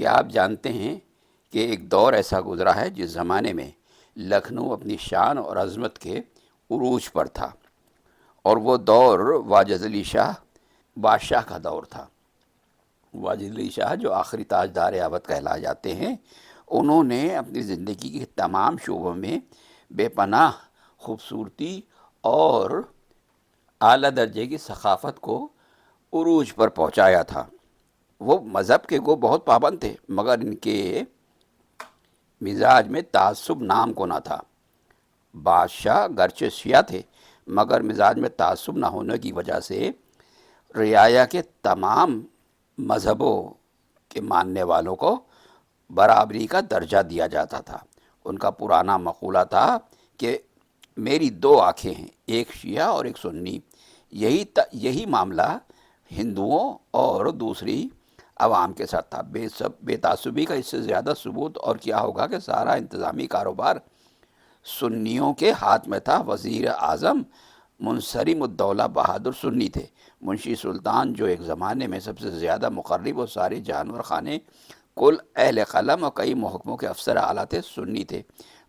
کیا آپ جانتے ہیں کہ ایک دور ایسا گزرا ہے جس زمانے میں لکھنؤ اپنی شان اور عظمت کے عروج پر تھا، اور وہ دور واجد علی شاہ بادشاہ کا دور تھا۔ واجد علی شاہ جو آخری تاجدار ایابت کہلائے جاتے ہیں، انہوں نے اپنی زندگی کے تمام شعبوں میں بے پناہ خوبصورتی اور اعلیٰ درجے کی ثقافت کو عروج پر پہنچایا تھا۔ وہ مذہب کے کو بہت پابند تھے، مگر ان کے مزاج میں تعصب نام کو نہ تھا۔ بادشاہ گرچہ شیعہ تھے، مگر مزاج میں تعصب نہ ہونے کی وجہ سے رعایا کے تمام مذہبوں کے ماننے والوں کو برابری کا درجہ دیا جاتا تھا۔ ان کا پرانا مقولہ تھا کہ میری دو آنکھیں ہیں، ایک شیعہ اور ایک سنی۔ یہی معاملہ ہندوؤں اور دوسری عوام کے ساتھ تھا۔ بے تعصبی کا اس سے زیادہ ثبوت اور کیا ہوگا کہ سارا انتظامی کاروبار سنیوں کے ہاتھ میں تھا۔ وزیر اعظم منصرم الدولہ بہادر سنی تھے۔ منشی سلطان جو ایک زمانے میں سب سے زیادہ مقرب اور سارے جانور خانے، کل اہل قلم اور کئی محکموں کے افسر اعلیٰ تھے، سنی تھے۔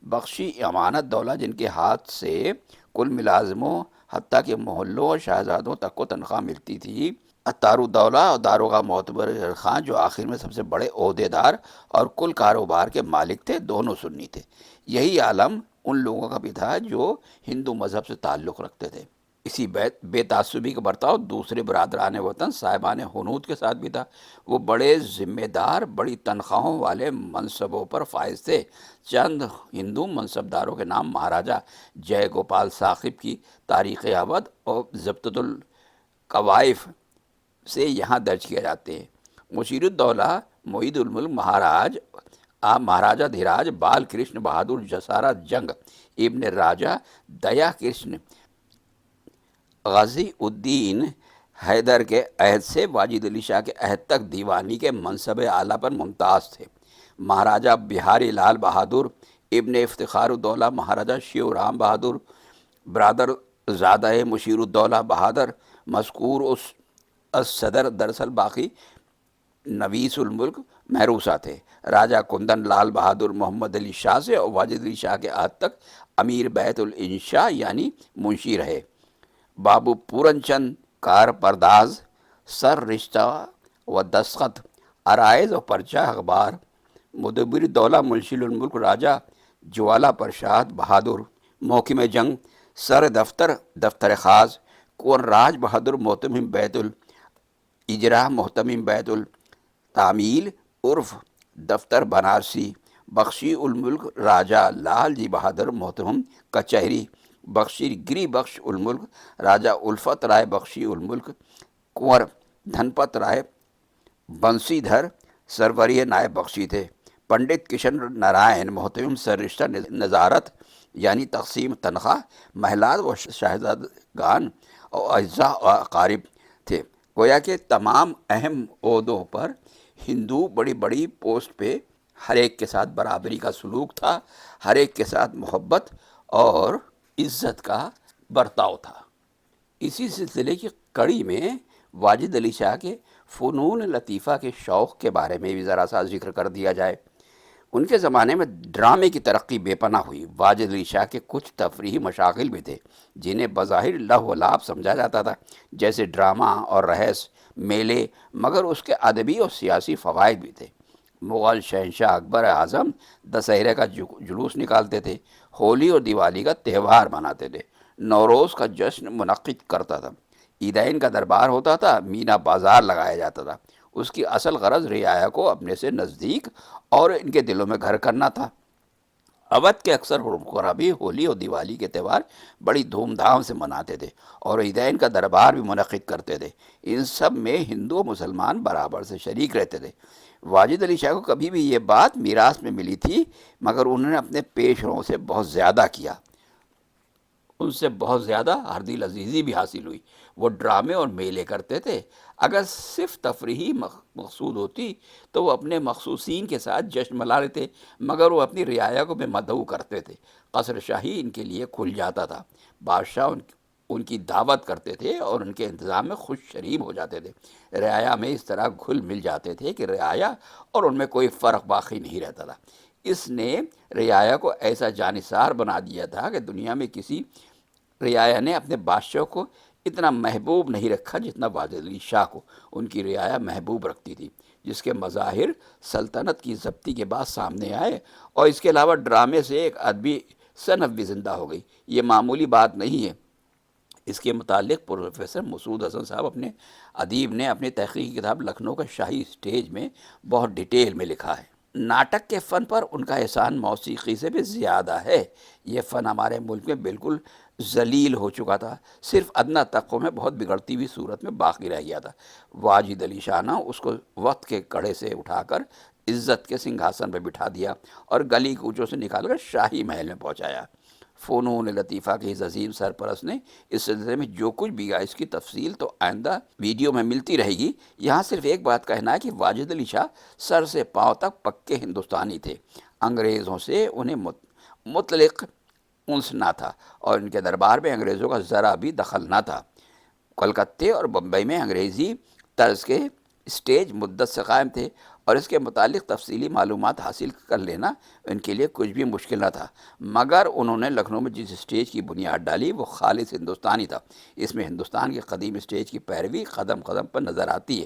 بخشی امانت دولہ جن کے ہاتھ سے کل ملازموں حتیٰ کہ محلوں اور شہزادوں تک کو تنخواہ ملتی تھی، عطار الدولہ اور داروغہ معتبر خان جو آخر میں سب سے بڑے عہدیدار اور کل کاروبار کے مالک تھے، دونوں سنی تھے۔ یہی عالم ان لوگوں کا بھی تھا جو ہندو مذہب سے تعلق رکھتے تھے۔ اسی بے تعصبی کا برتاؤ دوسرے برادران وطن صاحبان ہنود کے ساتھ بھی تھا۔ وہ بڑے ذمہ دار، بڑی تنخواہوں والے منصبوں پر فائز تھے۔ چند ہندو منصبداروں کے نام مہاراجہ جے گوپال ثاقب کی تاریخ اودھ اور ضبطۃ القوائف سے یہاں درج کیے جاتے ہیں۔ مشیر الدولہ معید الملک مہاراجہ دھیراج بال کرشن بہادر جسارا جنگ ابن راجہ دیا کرشن غازی الدین حیدر کے عہد سے واجد علی شاہ کے عہد تک دیوانی کے منصب اعلیٰ پر ممتاز تھے۔ مہاراجہ بہاری لال بہادر ابن افتخار الدولہ مہاراجہ شیو رام بہادر برادر زادہ مشیر الدولہ بہادر مذکور اس صدر دراصل باقی نویس الملک محروسہ تھے۔ راجہ کندن لال بہادر محمد علی شاہ سے اور واجد علی شاہ کے عہد تک امیر بیت الانشاء یعنی منشی رہے۔ بابو پورن چند کار پرداز سر رشتہ و دستخط عرائض اور پرچہ اخبار مدبر دولہ منشی الملک راجہ جوالا پرشاد بہادر محکم جنگ سر دفتر خاص کنور راج بہادر محتمم بیت الاجرا محتمم بیت التعمیل عرف دفتر بنارسی بخشی الملک راجہ لال جی بہادر محتمم کچہری بخشی گری بخش الملک راجہ الفت رائے بخشی الملک کنور دھنپت رائے بنسی دھر سروری نائب بخشی تھے۔ پنڈت کشن نارائن محتمم سر رشتہ نظارت یعنی تقسیم تنخواہ محلات و شہزادگان اور اعزاء و اقارب تھے۔ گویا کہ تمام اہم عہدوں پر ہندو بڑی بڑی پوسٹ پہ ہر ایک کے ساتھ برابری کا سلوک تھا، ہر ایک کے ساتھ محبت اور عزت کا برتاؤ تھا۔ اسی سلسلے کی کڑی میں واجد علی شاہ کے فنون لطیفہ کے شوق کے بارے میں بھی ذرا سا ذکر کر دیا جائے۔ ان کے زمانے میں ڈرامے کی ترقی بے پناہ ہوئی۔ واجد علی شاہ کے کچھ تفریحی مشاغل بھی تھے جنہیں بظاہر لہو و لعب سمجھا جاتا تھا، جیسے ڈرامہ اور رہس میلے، مگر اس کے ادبی اور سیاسی فوائد بھی تھے۔ مغل شہنشاہ اکبر اعظم دسہرے کا جلوس نکالتے تھے، ہولی اور دیوالی کا تہوار مناتے تھے، نوروز کا جشن منعقد کرتا تھا، عیدین کا دربار ہوتا تھا، مینا بازار لگایا جاتا تھا۔ اس کی اصل غرض رعایا کو اپنے سے نزدیک اور ان کے دلوں میں گھر کرنا تھا۔ اودھ کے اکثر حکمراں بھی ہولی اور دیوالی کے تہوار بڑی دھوم دھام سے مناتے تھے اور عیدین کا دربار بھی منعقد کرتے تھے۔ ان سب میں ہندو و مسلمان برابر سے شریک رہتے تھے۔ واجد علی شاہ کو کبھی بھی یہ بات میراث میں ملی تھی، مگر انہوں نے اپنے پیش روؤں سے بہت زیادہ کیا، ان سے بہت زیادہ ہردل عزیزی بھی حاصل ہوئی۔ وہ ڈرامے اور میلے کرتے تھے۔ اگر صرف تفریحی مقصود ہوتی تو وہ اپنے مخصوصین کے ساتھ جشن منا لیتے، مگر وہ اپنی رعایا کو بے مدعو کرتے تھے۔ قصر شاہی ان کے لیے کھل جاتا تھا۔ بادشاہ ان کی دعوت کرتے تھے اور ان کے انتظام میں خوش شریب ہو جاتے تھے۔ رعایا میں اس طرح گھل مل جاتے تھے کہ رعایا اور ان میں کوئی فرق باقی نہیں رہتا تھا۔ اس نے رعایا کو ایسا جانثار بنا دیا تھا کہ دنیا میں کسی رعایا نے اپنے بادشاہ کو اتنا محبوب نہیں رکھا جتنا واجد علی شاہ کو ان کی رعایا محبوب رکھتی تھی، جس کے مظاہر سلطنت کی ضبطی کے بعد سامنے آئے، اور اس کے علاوہ ڈرامے سے ایک ادبی صنف بھی زندہ ہو گئی۔ یہ معمولی بات نہیں ہے۔ اس کے متعلق پروفیسر مسعود حسن صاحب ادیب نے اپنی تحقیقی کتاب لکھنؤ کا شاہی اسٹیج میں بہت ڈیٹیل میں لکھا ہے۔ ناٹک کے فن پر ان کا احسان موسیقی سے بھی زیادہ ہے۔ یہ فن ہمارے ملک میں بالکل ذلیل ہو چکا تھا، صرف ادنیٰ طبقوں میں بہت بگڑتی ہوئی صورت میں باقی رہ گیا تھا۔ واجد علی شاہ نے اس کو وقت کے کڑے سے اٹھا کر عزت کے سنگھاسن پہ بٹھا دیا اور گلی کوچوں سے نکال کر شاہی محل میں پہنچایا۔ فنون لطیفہ کے اس عظیم سرپرست نے اس سلسلے میں جو کچھ بھی کہا، اس کی تفصیل تو آئندہ ویڈیو میں ملتی رہے گی۔ یہاں صرف ایک بات کہنا ہے کہ واجد علی شاہ سر سے پاؤں تک پکے ہندوستانی تھے۔ انگریزوں سے انہیں مطلق انس نہ تھا اور ان کے دربار میں انگریزوں کا ذرا بھی دخل نہ تھا۔ کلکتے اور بمبئی میں انگریزی طرز کے اسٹیج مدت سے قائم تھے اور اس کے متعلق تفصیلی معلومات حاصل کر لینا ان کے لیے کچھ بھی مشکل نہ تھا، مگر انہوں نے لکھنؤ میں جس اسٹیج کی بنیاد ڈالی وہ خالص ہندوستانی تھا۔ اس میں ہندوستان کے قدیم اسٹیج کی پیروی قدم قدم پر نظر آتی ہے۔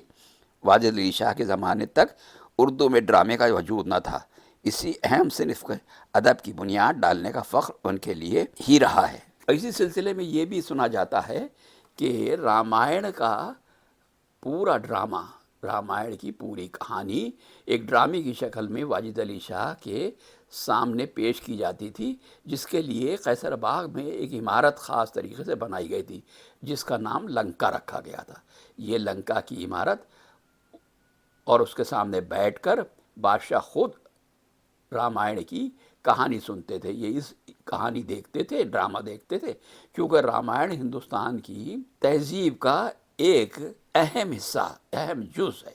واجد علی شاہ کے زمانے تک اردو میں ڈرامے کا وجود نہ تھا۔ اسی اہم صنف کے ادب کی بنیاد ڈالنے کا فخر ان کے لیے ہی رہا ہے۔ اسی سلسلے میں یہ بھی سنا جاتا ہے کہ رامائن کا پورا ڈرامہ، رامائن کی پوری کہانی ایک ڈرامے کی شکل میں واجد علی شاہ کے سامنے پیش کی جاتی تھی، جس کے لیے قیصر باغ میں ایک عمارت خاص طریقے سے بنائی گئی تھی جس کا نام لنکا رکھا گیا تھا۔ یہ لنکا کی عمارت اور اس کے سامنے بیٹھ کر بادشاہ خود رامائن کی کہانی سنتے تھے، یہ اس کہانی دیکھتے تھے، ڈرامہ دیکھتے تھے، کیونکہ رامائن ہندوستان کی تہذیب کا ایک اہم حصہ، اہم جز ہے،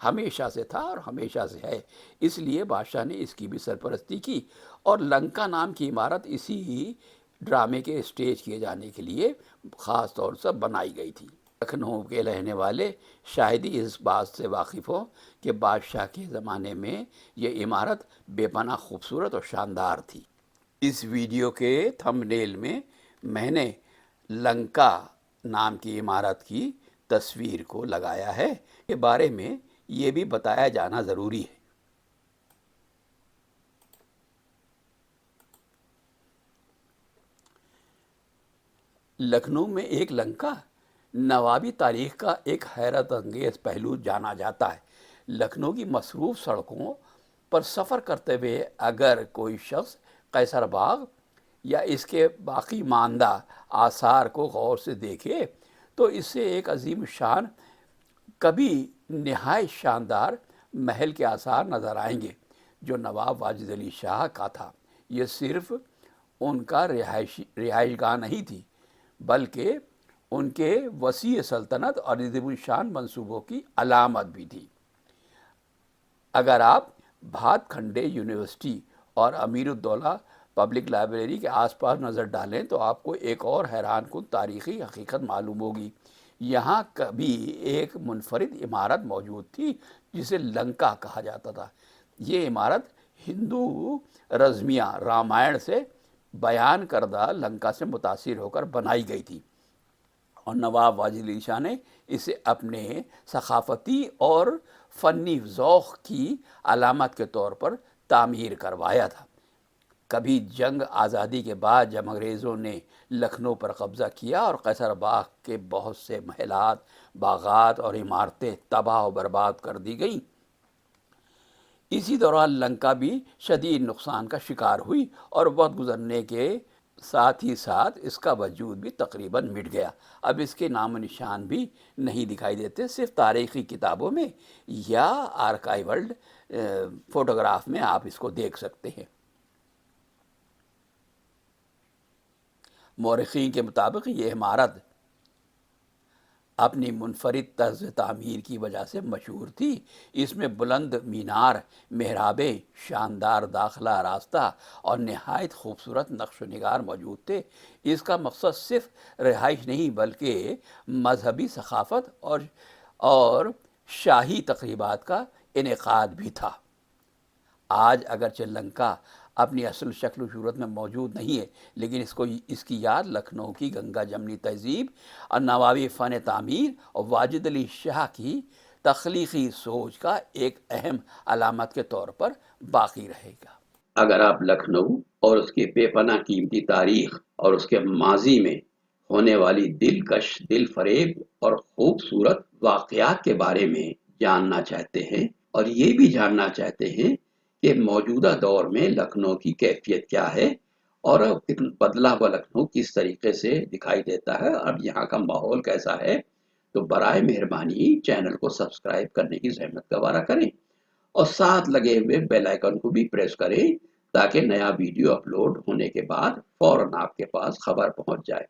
ہمیشہ سے تھا اور ہمیشہ سے ہے۔ اس لیے بادشاہ نے اس کی بھی سرپرستی کی اور لنکا نام کی عمارت اسی ڈرامے کے اسٹیج کیے جانے کے لیے خاص طور سے بنائی گئی تھی۔ لکھنؤ کے رہنے والے شاید ہی اس بات سے واقف ہوں کہ بادشاہ کے زمانے میں یہ عمارت بے پناہ خوبصورت اور شاندار تھی۔ اس ویڈیو کے تھمب نیل میں نے لنکا نام کی عمارت کی تصویر کو لگایا ہے۔ کے بارے میں یہ بھی بتایا جانا ضروری ہے۔ لکھنؤ میں ایک لنکا نوابی تاریخ کا ایک حیرت انگیز پہلو جانا جاتا ہے۔ لکھنؤ کی مصروف سڑکوں پر سفر کرتے ہوئے اگر کوئی شخص قیصر باغ یا اس کے باقی ماندہ آثار کو غور سے دیکھے تو اس سے ایک عظیم شان کبھی نہایت شاندار محل کے آثار نظر آئیں گے جو نواب واجد علی شاہ کا تھا۔ یہ صرف ان کا رہائش گاہ نہیں تھی بلکہ ان کے وسیع سلطنت اور عظیم الشان منصوبوں کی علامت بھی تھی۔ اگر آپ بھات کھنڈے یونیورسٹی اور امیر الدولہ پبلک لائبریری کے آس پاس نظر ڈالیں تو آپ کو ایک اور حیران کن تاریخی حقیقت معلوم ہوگی۔ یہاں کبھی ایک منفرد عمارت موجود تھی جسے لنکا کہا جاتا تھا۔ یہ عمارت ہندو رزمیہ رامائن سے بیان کردہ لنکا سے متاثر ہو کر بنائی گئی تھی اور نواب واجد علی شاہ نے اسے اپنے ثقافتی اور فنی ذوق کی علامت کے طور پر تعمیر کروایا تھا۔ کبھی جنگ آزادی کے بعد جب انگریزوں نے لکھنؤ پر قبضہ کیا اور قیصر باغ کے بہت سے محلات، باغات اور عمارتیں تباہ و برباد کر دی گئیں، اسی دوران لنکا بھی شدید نقصان کا شکار ہوئی اور وقت گزرنے کے ساتھ ہی ساتھ اس کا وجود بھی تقریباً مٹ گیا۔ اب اس کے نام و نشان بھی نہیں دکھائی دیتے، صرف تاریخی کتابوں میں یا آرکائیولڈ فوٹوگراف میں آپ اس کو دیکھ سکتے ہیں۔ مورخین کے مطابق یہ عمارت اپنی منفرد طرز تعمیر کی وجہ سے مشہور تھی۔ اس میں بلند مینار، محرابیں، شاندار داخلہ راستہ اور نہایت خوبصورت نقش و نگار موجود تھے۔ اس کا مقصد صرف رہائش نہیں بلکہ مذہبی ثقافت اور شاہی تقریبات کا انعقاد بھی تھا۔ آج اگرچہ لنکا اپنی اصل شکل و صورت میں موجود نہیں ہے، لیکن اس کی یاد لکھنؤ کی گنگا جمنی تہذیب اور نوابی فن تعمیر اور واجد علی شاہ کی تخلیقی سوچ کا ایک اہم علامت کے طور پر باقی رہے گا۔ اگر آپ لکھنؤ اور اس کی بے پناہ قیمتی تاریخ اور اس کے ماضی میں ہونے والی دلکش، دل فریب اور خوبصورت واقعات کے بارے میں جاننا چاہتے ہیں اور یہ بھی جاننا چاہتے ہیں کہ موجودہ دور میں لکھنؤ کی کیفیت کیا ہے اور بدلا ہوا لکھنؤ کس طریقے سے دکھائی دیتا ہے اور یہاں کا ماحول کیسا ہے، تو برائے مہربانی چینل کو سبسکرائب کرنے کی زحمت گوارا کریں اور ساتھ لگے ہوئے بیل آئیکن کو بھی پریس کریں تاکہ نیا ویڈیو اپلوڈ ہونے کے بعد فوراً آپ کے پاس خبر پہنچ جائے۔